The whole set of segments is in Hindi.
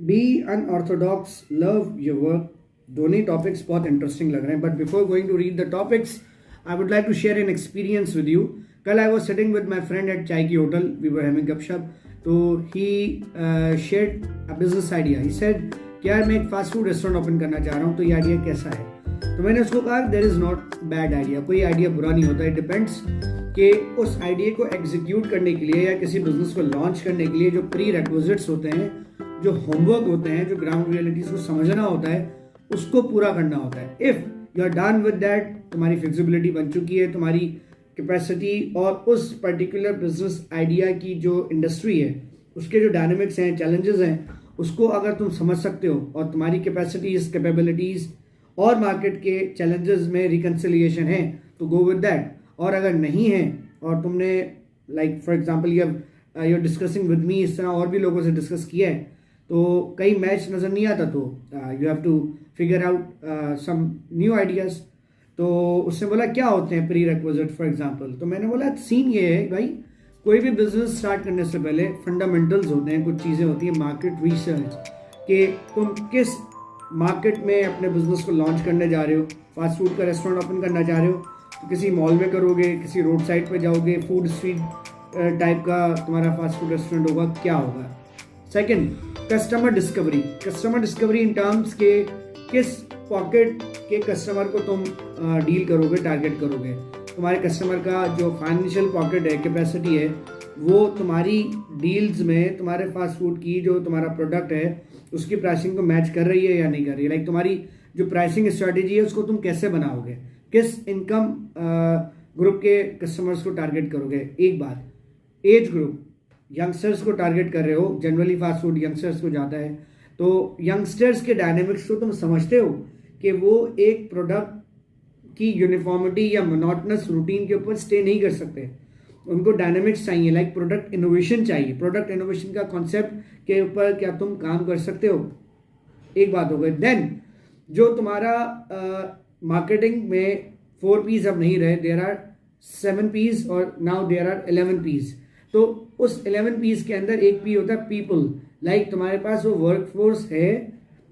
B unorthodox, love your work. दोनों टॉपिक्स बहुत इंटरेस्टिंग लग रहे हैं, but before going to read the topics I would like to share an experience with you. कल I was sitting with my friend at chai की hotel, we were having gupshup, तो he shared a business idea. He said कि यार मैं एक फास्ट फूड रेस्टोरेंट ओपन करना चाह रहा हूँ, तो ये आइडिया कैसा है? तो मैंने उसको कहा there is not bad idea, कोई आइडिया बुरा नहीं होता। इट डिपेंड्स कि उस आइडिया को एग्जीक्यूट करने के लिए या किसी बिजनेस को लॉन्च करने के लिए जो प्री रिक्विजिट्स होते हैं, जो होमवर्क होते हैं, जो ग्राउंड रियलिटीज को समझना होता है, उसको पूरा करना होता है। If you are done with that, तुम्हारी फिजिबिलिटी बन चुकी है, तुम्हारी कैपेसिटी और उस पर्टिकुलर बिजनेस आइडिया की जो इंडस्ट्री है, उसके जो डायनेमिक्स हैं, चैलेंजेस हैं, उसको अगर तुम समझ सकते हो और तुम्हारी कैपेसिटीज, कैपेबिलिटीज और मार्केट के चैलेंजेस में रिकन्सिलिएशन है, तो गो विद दैट। और अगर नहीं है और तुमने like for example you are discussing with me, इस तरह और भी लोगों से डिस्कस किया है, तो कई मैच नज़र नहीं आता, तो you have to figure out some new ideas. तो उसने बोला क्या होते हैं प्री रिक्विजिट फॉर एग्जांपल? तो मैंने बोला सीन ये है भाई, कोई भी बिजनेस स्टार्ट करने से पहले फंडामेंटल्स होते हैं, कुछ चीज़ें होती हैं, मार्केट रिसर्च, कि तुम किस मार्केट में अपने बिजनेस को लॉन्च करने जा रहे हो। फास्ट फूड का रेस्टोरेंट ओपन करना चाह रहे हो तो किसी मॉल में करोगे, किसी रोड साइड पे जाओगे, फूड स्ट्रीट टाइप का तुम्हारा फास्ट फूड रेस्टोरेंट होगा, क्या होगा? Second, customer discovery. Customer discovery in terms के किस पॉकेट के कस्टमर को तुम डील करोगे, टारगेट करोगे। तुम्हारे कस्टमर का जो फाइनेंशियल पॉकेट है, कैपेसिटी है, वो तुम्हारी डील्स में तुम्हारे फास्ट फूड की जो तुम्हारा प्रोडक्ट है उसकी प्राइसिंग को मैच कर रही है या नहीं कर रही है। लाइक तुम्हारी जो प्राइसिंग स्ट्रेटेजी है उसको तुम कैसे बनाओगे, किस इनकम ग्रुप के कस्टमर्स को टारगेट करोगे। एक बात, एज ग्रुप, यंगस्टर्स को टारगेट कर रहे हो, जनरली फास्ट फूड यंगस्टर्स को जाता है, तो यंगस्टर्स के डायनेमिक्स को तुम समझते हो कि वो एक प्रोडक्ट की यूनिफॉर्मिटी या मोनोटनस रूटीन के ऊपर स्टे नहीं कर सकते, उनको डायनेमिक्स चाहिए। लाइक प्रोडक्ट इनोवेशन चाहिए। प्रोडक्ट इनोवेशन का कॉन्सेप्ट के ऊपर क्या तुम काम कर सकते हो? एक बात हो गई। देन जो तुम्हारा मार्केटिंग में 4 P's अब नहीं रहे, देयर आर 7 P's और नाउ देयर आर 11 P's। तो उस 11 P's के अंदर एक P होता है पीपल। लाइक तुम्हारे पास वो वर्कफोर्स है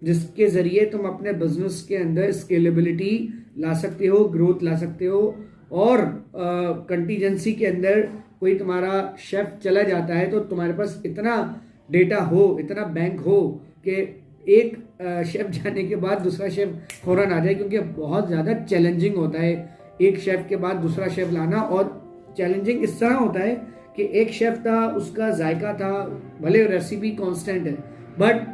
जिसके जरिए तुम अपने बिजनेस के अंदर स्केलेबिलिटी ला सकते हो, ग्रोथ ला सकते हो, और कंटीजेंसी के अंदर कोई तुम्हारा शेफ चला जाता है तो तुम्हारे पास इतना डेटा हो, इतना बैंक हो कि एक शेफ जाने के बाद दूसरा शेफ फौरन आ जाए, क्योंकि बहुत ज़्यादा चैलेंजिंग होता है एक शेफ के बाद दूसरा शेफ लाना। और चैलेंजिंग इस तरह होता है कि एक शेफ था, उसका जायका था, भले रेसिपी कांस्टेंट है, बट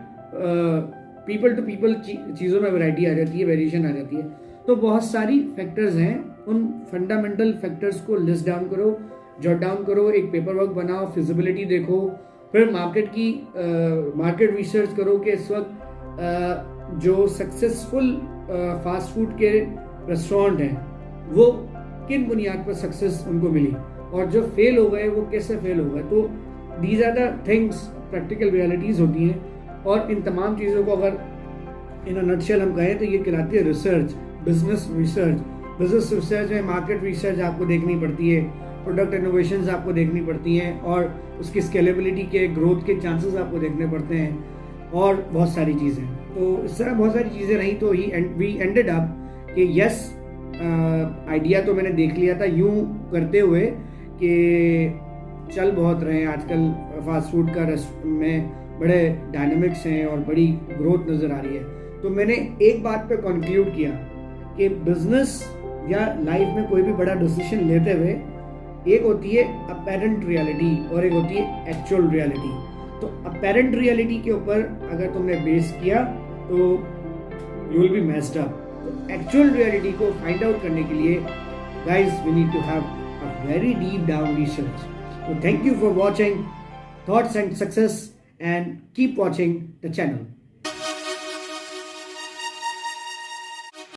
पीपल टू पीपल चीज़ों में वैरायटी आ जाती है, वेरिएशन आ जाती है। तो बहुत सारी फैक्टर्स हैं, उन फंडामेंटल फैक्टर्स को लिस्ट डाउन करो, जॉट डाउन करो, एक पेपर वर्क बनाओ, फिजिबिलिटी देखो, फिर मार्केट रिसर्च करो कि इस वक्त जो सक्सेसफुल फास्ट फूड के रेस्टोरेंट हैं वो किन बुनियाद पर सक्सेस उनको मिली, और जो फेल हो गए वो कैसे फेल हो गए। तो these are the things, practical realities होती हैं। और इन तमाम चीज़ों को अगर इन अ नटशेल हम कहें तो ये कहलाती है research, business research. Business research में मार्केट रिसर्च आपको देखनी पड़ती है, प्रोडक्ट इनोवेशंस आपको देखनी पड़ती हैं, और उसकी स्केलेबिलिटी के, ग्रोथ के चांसेस आपको देखने पड़ते हैं, और बहुत सारी चीज़ें। तो इस तरह बहुत सारी चीज़ें रही, तो वी एंडेड अप कि यस, आइडिया तो मैंने देख लिया था यूं करते हुए कि चल बहुत रहे हैं आजकल फास्ट फूड का में बड़े डायनेमिक्स हैं और बड़ी ग्रोथ नज़र आ रही है। तो मैंने एक बात पे कंक्लूड किया कि बिजनेस या लाइफ में कोई भी बड़ा डिसीजन लेते हुए एक होती है अपेरेंट रियलिटी और एक होती है एक्चुअल रियलिटी। तो अपेरेंट रियलिटी के ऊपर अगर तुमने बेस किया तो you will be messed up. तो एक्चुअल रियलिटी को फाइंड आउट करने के लिए guys we need to have a very deep down research. तो thank you for watching thoughts and success, and keep watching the channel.